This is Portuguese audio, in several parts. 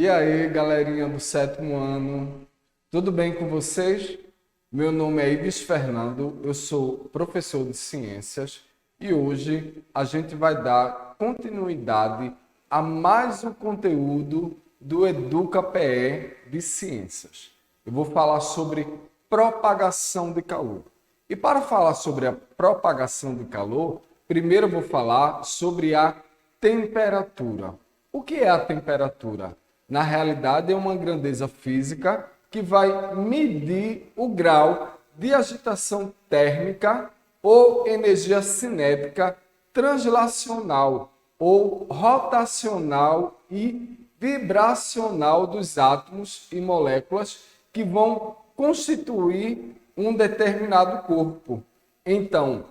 E aí, galerinha do sétimo ano, tudo bem com vocês? Meu nome é Ibis Fernando, eu sou professor de ciências e hoje a gente vai dar continuidade a mais um conteúdo do Educa PE de Ciências. Eu vou falar sobre propagação de calor. E para falar sobre a propagação de calor, primeiro eu vou falar sobre a temperatura. O que é a temperatura? Na realidade, é uma grandeza física que vai medir o grau de agitação térmica ou energia cinética translacional ou rotacional e vibracional dos átomos e moléculas que vão constituir um determinado corpo. Então,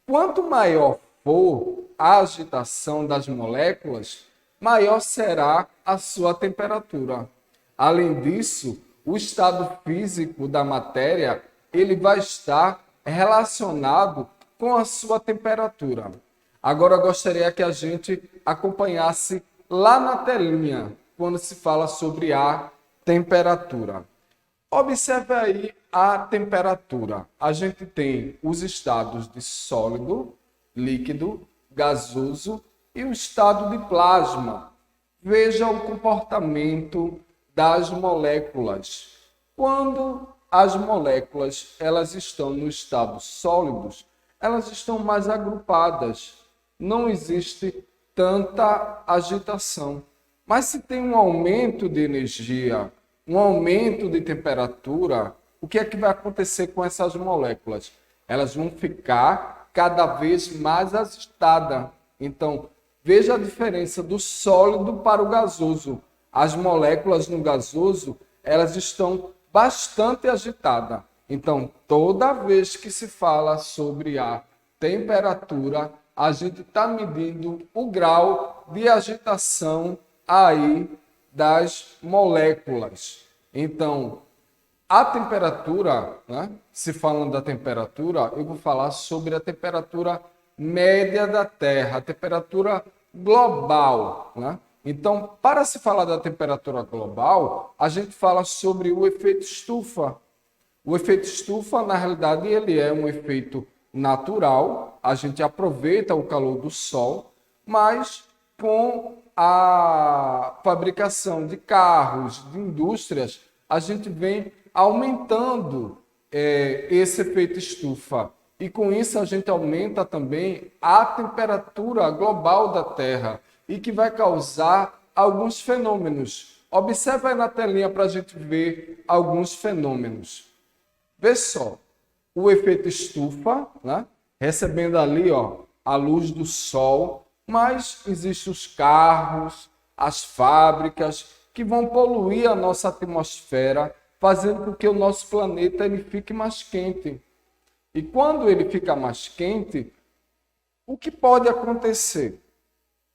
quanto maior for a agitação das moléculas, maior será a sua temperatura. Além disso, o estado físico da matéria ele vai estar relacionado com a sua temperatura. Agora eu gostaria que a gente acompanhasse lá na telinha, quando se fala sobre a temperatura. Observe aí a temperatura. A gente tem os estados de sólido, líquido, gasoso e o estado de plasma. Veja o comportamento das moléculas. Quando as moléculas elas estão no estado sólidos, elas estão mais agrupadas. Não existe tanta agitação. Mas se tem um aumento de energia, um aumento de temperatura, o que é que vai acontecer com essas moléculas? Elas vão ficar cada vez mais agitadas. Então, veja a diferença do sólido para o gasoso. As moléculas no gasoso, elas estão bastante agitadas. Então, toda vez que se fala sobre a temperatura, a gente está medindo o grau de agitação aí das moléculas. Então, a temperatura, né? Se falando da temperatura, eu vou falar sobre a temperatura média da Terra, a temperatura global, né? Então, para se falar da temperatura global, a gente fala sobre o efeito estufa. O efeito estufa, na realidade, ele é um efeito natural, a gente aproveita o calor do Sol, mas com a fabricação de carros, de indústrias, a gente vem aumentando esse efeito estufa. E com isso a gente aumenta também a temperatura global da Terra e que vai causar alguns fenômenos. Observe aí na telinha para a gente ver alguns fenômenos. Vê só, o efeito estufa, né? Recebendo ali a luz do sol, mas existem os carros, as fábricas que vão poluir a nossa atmosfera, fazendo com que o nosso planeta ele fique mais quente. E quando ele fica mais quente, o que pode acontecer?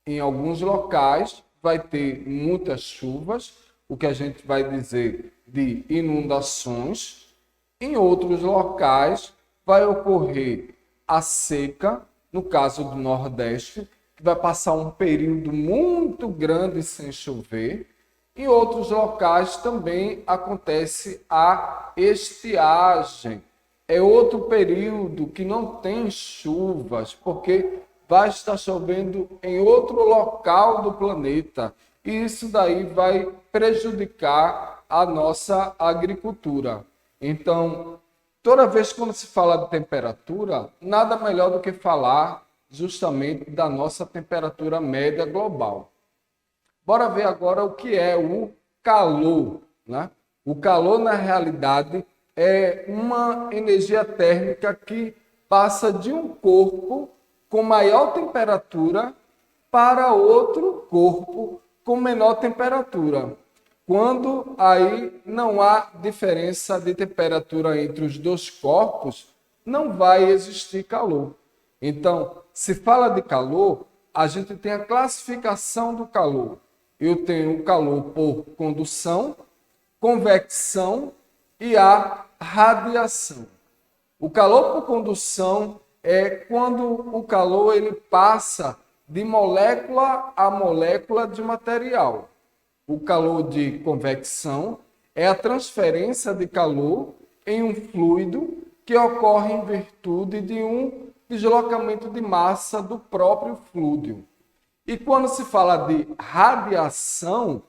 Em alguns locais vai ter muitas chuvas, o que a gente vai dizer de inundações. Em outros locais vai ocorrer a seca, no caso do Nordeste, que vai passar um período muito grande sem chover. Em outros locais também acontece a estiagem. É outro período que não tem chuvas, porque vai estar chovendo em outro local do planeta. E isso daí vai prejudicar a nossa agricultura. Então, toda vez que se fala de temperatura, nada melhor do que falar justamente da nossa temperatura média global. Bora ver agora o que é o calor, né? O calor, na realidade, é uma energia térmica que passa de um corpo com maior temperatura para outro corpo com menor temperatura. Quando aí não há diferença de temperatura entre os dois corpos, não vai existir calor. Então, se fala de calor, a gente tem a classificação do calor. Eu tenho o calor por condução, convecção e a radiação. O calor por condução é quando o calor ele passa de molécula a molécula de material. o calor de convecção é a transferência de calor em um fluido que ocorre em virtude de um deslocamento de massa do próprio fluido. E quando se fala de radiação,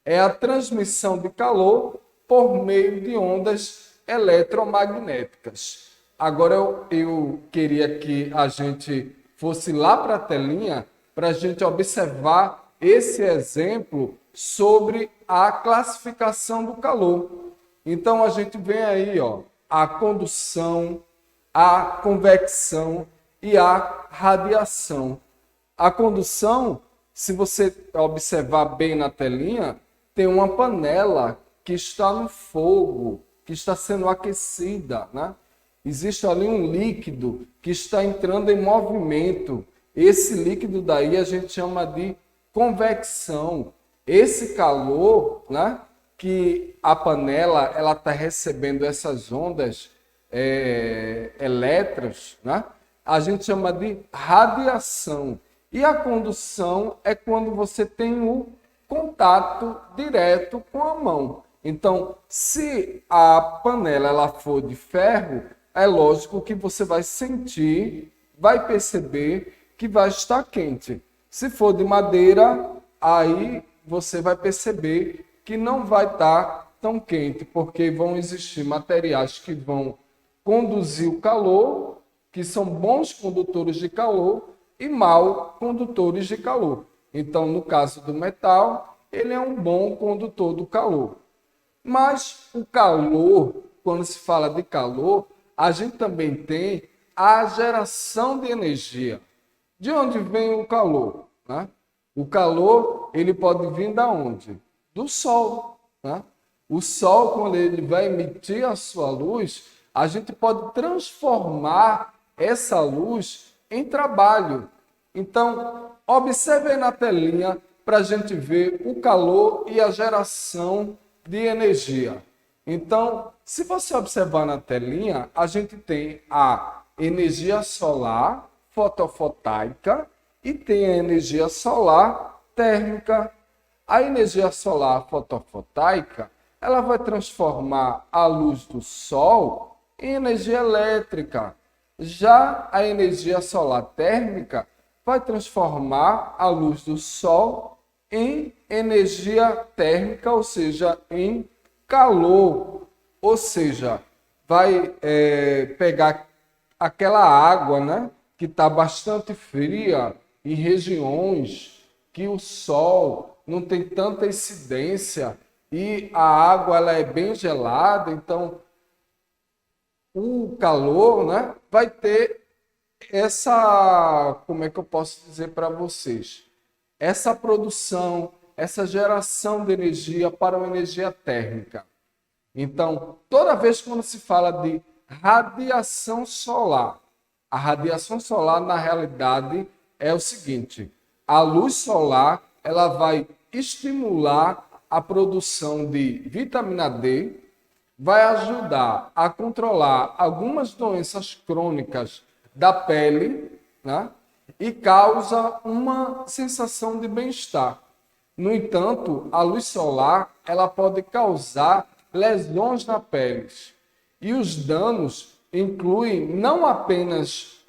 é a transmissão de calor por meio de ondas eletromagnéticas. Agora eu queria que a gente fosse lá para a telinha para a gente observar esse exemplo sobre a classificação do calor. Então a gente vê aí, ó, a condução, a convecção e a radiação. A condução, se você observar bem na telinha, tem uma panela que está no fogo, que está sendo aquecida, né? Existe ali um líquido que está entrando em movimento. Esse líquido daí a gente chama de convecção. Esse calor, né, que a panela ela está recebendo essas ondas elétricas, né, a gente chama de radiação. E a condução é quando você tem o contato direto com a mão. Então, se a panela ela for de ferro, é lógico que você vai sentir, vai perceber que vai estar quente. Se for de madeira, aí você vai perceber que não vai estar tão quente, porque vão existir materiais que vão conduzir o calor, que são bons condutores de calor, e mal condutores de calor. Então, no caso do metal, ele é um bom condutor do calor. Mas o calor, quando se fala de calor, a gente também tem a geração de energia. De onde vem o calor, né? O calor, ele pode vir da onde? Do sol, né? O sol, quando ele vai emitir a sua luz, a gente pode transformar essa luz em trabalho. Então, observe aí na telinha para a gente ver o calor e a geração de energia. Então, se você observar na telinha, a gente tem a energia solar fotovoltaica e tem a energia solar térmica. A energia solar fotovoltaica, ela vai transformar a luz do sol em energia elétrica. Já a energia solar térmica vai transformar a luz do sol em energia térmica, ou seja, em calor. Ou seja, vai pegar aquela água, né, que está bastante fria em regiões que o sol não tem tanta incidência e a água ela é bem gelada, então o calor, né, vai ter essa, como é que eu posso dizer para vocês? Essa produção, essa geração de energia para uma energia térmica. Então, toda vez que se fala de radiação solar, a radiação solar, na realidade, é o seguinte: a luz solar ela vai estimular a produção de vitamina D, vai ajudar a controlar algumas doenças crônicas da pele, né? E causa uma sensação de bem-estar. No entanto, a luz solar ela pode causar lesões na pele. E os danos incluem não apenas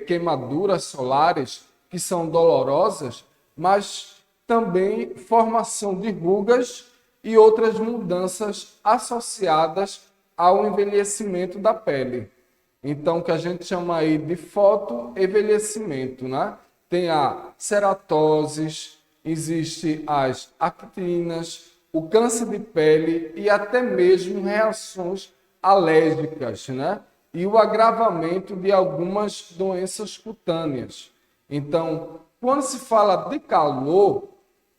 queimaduras solares, que são dolorosas, mas também formação de rugas e outras mudanças associadas ao envelhecimento da pele. Então, que a gente chama aí de fotoenvelhecimento, né? Tem a ceratose, existe as actinas, o câncer de pele e até mesmo reações alérgicas, né? E o agravamento de algumas doenças cutâneas. Então, quando se fala de calor,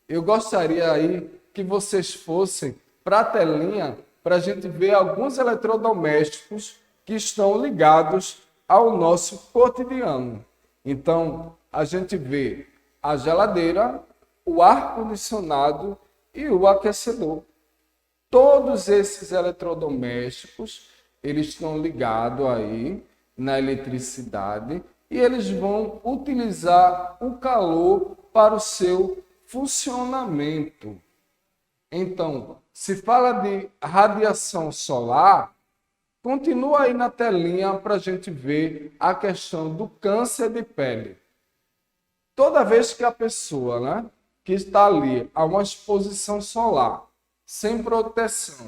eu gostaria aí que vocês fossem para a telinha para a gente ver alguns eletrodomésticos que estão ligados ao nosso cotidiano. Então, a gente vê a geladeira, o ar-condicionado e o aquecedor. Todos esses eletrodomésticos, eles estão ligados aí na eletricidade e eles vão utilizar o calor para o seu funcionamento. Então, se fala de radiação solar, continua aí na telinha para a gente ver a questão do câncer de pele. Toda vez que a pessoa, que está ali a uma exposição solar, sem proteção,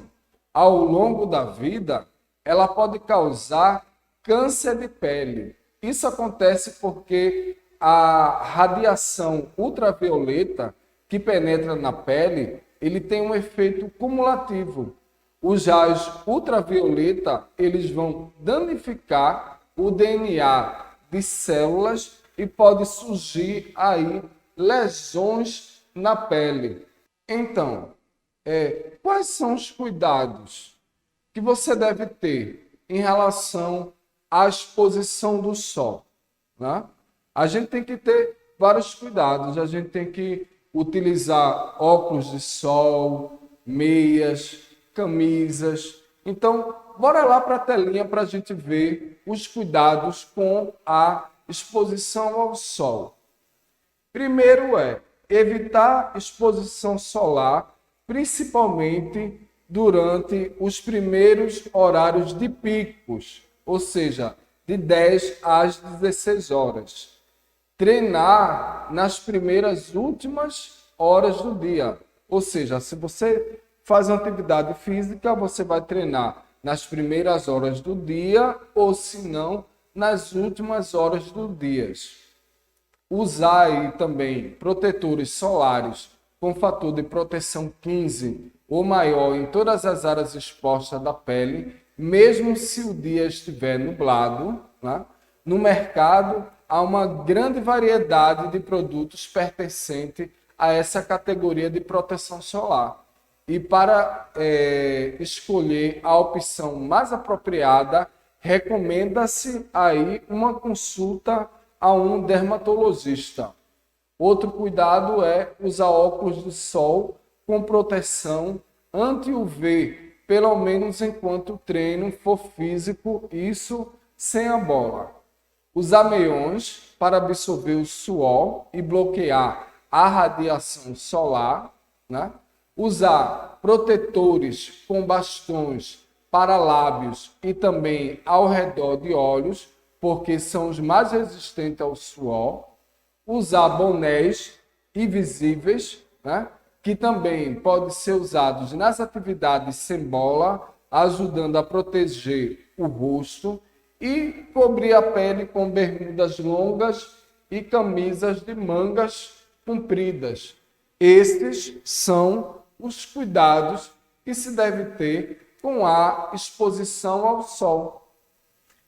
ao longo da vida, ela pode causar câncer de pele. Isso acontece porque a radiação ultravioleta que penetra na pele, ele tem um efeito cumulativo. Os raios ultravioleta, eles vão danificar o DNA de células e pode surgir aí lesões na pele. Então, quais são os cuidados que você deve ter em relação à exposição do sol, né? A gente tem que ter vários cuidados. A gente tem que utilizar óculos de sol, meias, camisas. Então, bora lá para a telinha para a gente ver os cuidados com a exposição ao sol. Primeiro evitar exposição solar, principalmente durante os primeiros horários de picos, ou seja, de 10 às 16 horas. Treinar nas primeiras últimas horas do dia, ou seja, se você faz uma atividade física, você vai treinar nas primeiras horas do dia ou, se não, nas últimas horas do dia. Usar aí também protetores solares com fator de proteção 15 ou maior em todas as áreas expostas da pele, mesmo se o dia estiver nublado, né? No mercado, há uma grande variedade de produtos pertencentes a essa categoria de proteção solar. E para escolher a opção mais apropriada, recomenda-se aí uma consulta a um dermatologista. Outro cuidado é usar óculos de sol com proteção anti-UV, pelo menos enquanto o treino for físico, isso sem a bola. Usar meiões para absorver o suor e bloquear a radiação solar, né? Usar protetores com bastões para lábios e também ao redor de olhos, porque são os mais resistentes ao suor. Usar bonés invisíveis, né? Que também podem ser usados nas atividades sem bola, ajudando a proteger o rosto, e cobrir a pele com bermudas longas e camisas de mangas compridas. Estes são os cuidados que se deve ter com a exposição ao sol.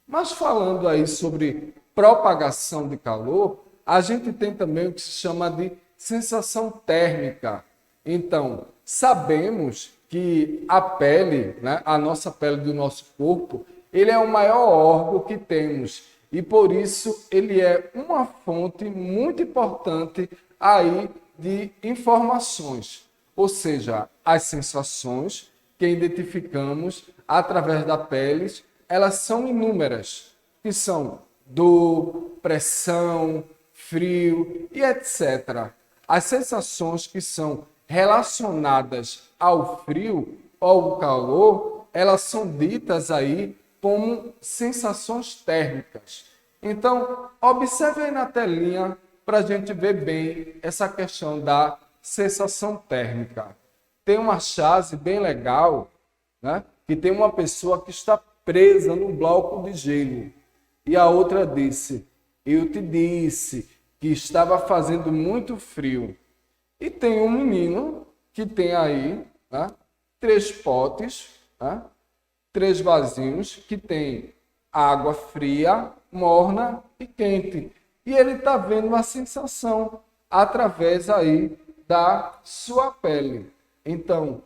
Mas falando aí sobre propagação de calor, a gente tem também o que se chama de sensação térmica. Então, sabemos que a pele, a nossa pele do nosso corpo, ele é o maior órgão que temos e por isso ele é uma fonte muito importante aí de informações, ou seja, as sensações que identificamos através da pele, elas são inúmeras, que são dor, pressão, frio e etc. As sensações que são relacionadas ao frio ou ao calor, elas são ditas aí como sensações térmicas. Então, observe aí na telinha para a gente ver bem essa questão da sensação térmica. Tem uma chave bem legal, que tem uma pessoa que está presa num bloco de gelo. E a outra disse, eu te disse que estava fazendo muito frio. E tem um menino que tem aí 3 potes, 3 vasinhos que tem água fria, morna e quente. E ele está vendo uma sensação através aí da sua pele. Então,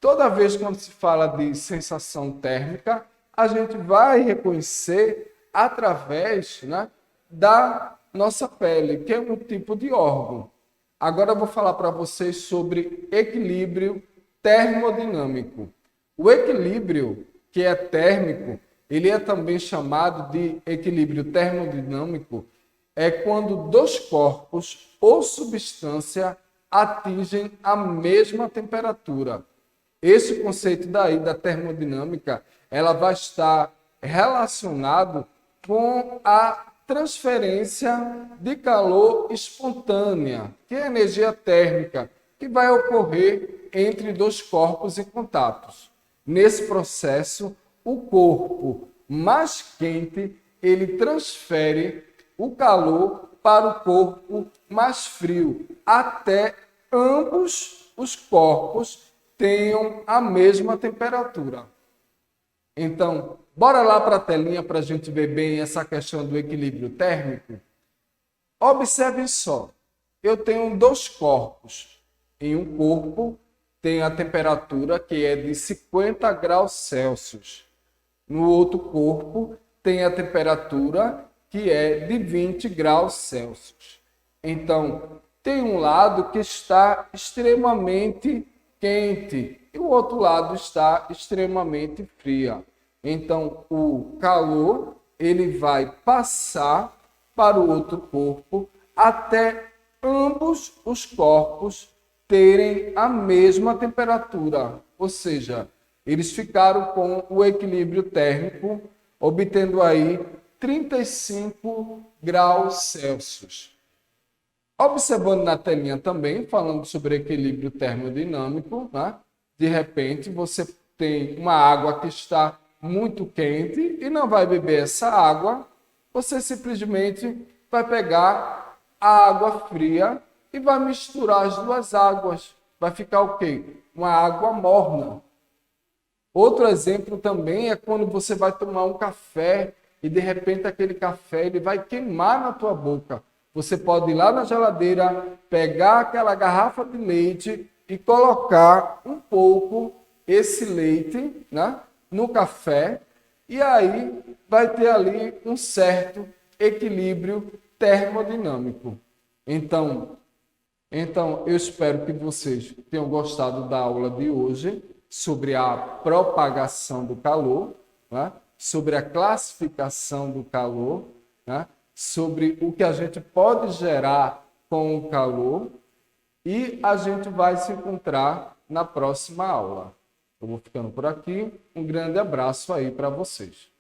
toda vez que se fala de sensação térmica, a gente vai reconhecer através da nossa pele, que é um tipo de órgão. Agora eu vou falar para vocês sobre equilíbrio termodinâmico. O equilíbrio que é térmico, ele é também chamado de equilíbrio termodinâmico, é quando 2 corpos ou substância atingem a mesma temperatura. Esse conceito daí da termodinâmica, ela vai estar relacionado com a transferência de calor espontânea, que é a energia térmica, que vai ocorrer entre dois corpos em contatos. Nesse processo, o corpo mais quente, ele transfere o calor para o corpo mais frio, até ambos os corpos tenham a mesma temperatura. Então, bora lá para a telinha para a gente ver bem essa questão do equilíbrio térmico. Observem só, eu tenho dois corpos. Em um corpo tem a temperatura que é de 50 graus Celsius. No outro corpo tem a temperatura que é de 20 graus Celsius. Então, tem um lado que está extremamente quente e o outro lado está extremamente fria. Então, o calor ele vai passar para o outro corpo até ambos os corpos terem a mesma temperatura, ou seja, eles ficaram com o equilíbrio térmico, obtendo aí 35 graus Celsius. Observando na telinha também, falando sobre equilíbrio termodinâmico, né? De repente você tem uma água que está muito quente e não vai beber essa água, você simplesmente vai pegar a água fria e vai misturar as duas águas. Vai ficar o quê? Uma água morna. Outro exemplo também é quando você vai tomar um café e de repente aquele café ele vai queimar na tua boca. Você pode ir lá na geladeira, pegar aquela garrafa de leite e colocar um pouco esse leite, né, no café, e aí vai ter ali um certo equilíbrio termodinâmico. Então eu espero que vocês tenham gostado da aula de hoje sobre a propagação do calor, né, sobre a classificação do calor, né, sobre o que a gente pode gerar com o calor, e a gente vai se encontrar na próxima aula. Eu vou ficando por aqui. Um grande abraço aí para vocês.